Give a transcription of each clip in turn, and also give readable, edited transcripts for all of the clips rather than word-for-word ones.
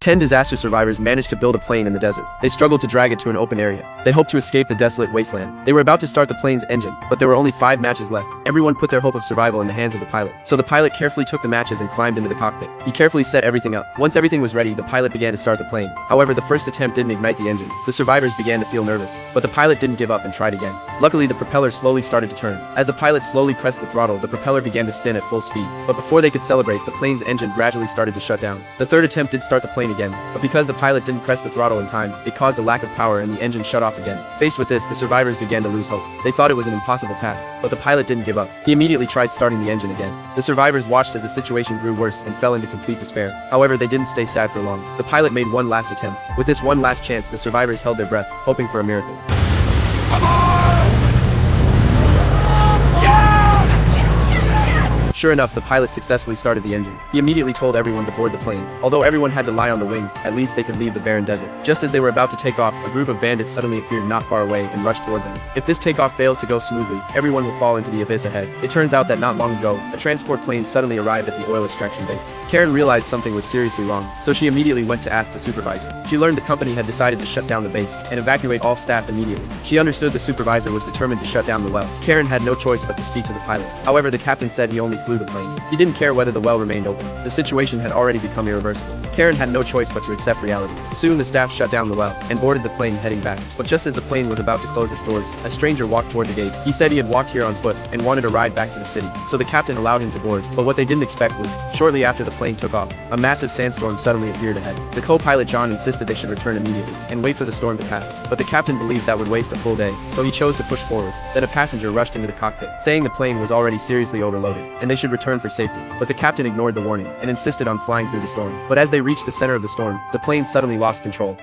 10 disaster survivors managed to build a plane in the desert. They struggled to drag it to an open area. They hoped to escape the desolate wasteland. They were about to start the plane's engine, but there were only 5 matches left. Everyone put their hope of survival in the hands of the pilot. So the pilot carefully took the matches and climbed into the cockpit. He carefully set everything up. Once everything was ready, the pilot began to start the plane. However, the first attempt didn't ignite the engine. The survivors began to feel nervous, but the pilot didn't give up and tried again. Luckily, the propeller slowly started to turn. As the pilot slowly pressed the throttle, the propeller began to spin at full speed. But before they could celebrate, the plane's engine gradually started to shut down. The third attempt did start the plane again, but because the pilot didn't press the throttle in time, it caused a lack of power and the engine shut off again. Faced with this, the survivors began to lose hope. They thought it was an impossible task, but the pilot didn't give up. He immediately tried starting the engine again. The survivors watched as the situation grew worse and fell into complete despair. However, they didn't stay sad for long. The pilot made one last attempt. With this one last chance, the survivors held their breath, hoping for a miracle. Sure enough, the pilot successfully started the engine. He immediately told everyone to board the plane. Although everyone had to lie on the wings, at least they could leave the barren desert. Just as they were about to take off, a group of bandits suddenly appeared not far away and rushed toward them. If this takeoff fails to go smoothly, everyone will fall into the abyss ahead. It turns out that not long ago, a transport plane suddenly arrived at the oil extraction base. Karen realized something was seriously wrong, so she immediately went to ask the supervisor. She learned the company had decided to shut down the base and evacuate all staff immediately. She understood the supervisor was determined to shut down the well. Karen had no choice but to speak to the pilot. However, the captain said he only flew the plane. He didn't care whether the well remained open. The situation had already become irreversible. Karen had no choice but to accept reality. Soon the staff shut down the well and boarded the plane heading back. But just as the plane was about to close its doors, a stranger walked toward the gate. He said he had walked here on foot and wanted a ride back to the city. So the captain allowed him to board. But what they didn't expect was, shortly after the plane took off, a massive sandstorm suddenly appeared ahead. The co-pilot John insisted they should return immediately and wait for the storm to pass. But the captain believed that would waste a full day, so he chose to push forward. Then a passenger rushed into the cockpit, saying the plane was already seriously overloaded and they should return for safety. But the captain ignored the warning and insisted on flying through the storm. But as they reached the center of the storm, the plane suddenly lost control.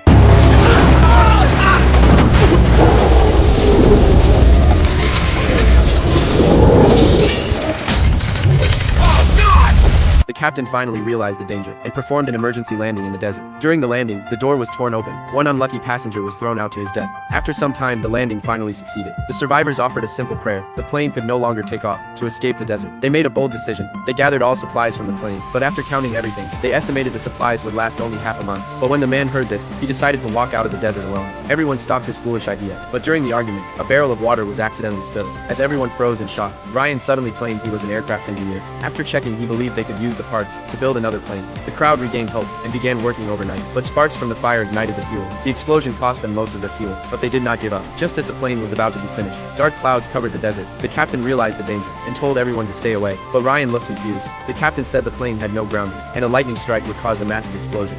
The captain finally realized the danger and performed an emergency landing in the desert. During the landing, the door was torn open. One unlucky passenger was thrown out to his death. After some time, the landing finally succeeded. The survivors offered a simple prayer. The plane could no longer take off to escape the desert. They made a bold decision. They gathered all supplies from the plane, but after counting everything, they estimated the supplies would last only half a month. But when the man heard this, he decided to walk out of the desert alone. Everyone stopped his foolish idea, but during the argument, a barrel of water was accidentally spilled. As everyone froze in shock, Ryan suddenly claimed he was an aircraft engineer. After checking, he believed they could use the parts to build another plane. The crowd regained hope and began working overnight, but sparks from the fire ignited the fuel. The explosion cost them most of their fuel, but they did not give up. Just as the plane was about to be finished, dark clouds covered the desert. The captain realized the danger and told everyone to stay away, but Ryan looked confused. The captain said the plane had no grounding, and a lightning strike would cause a massive explosion.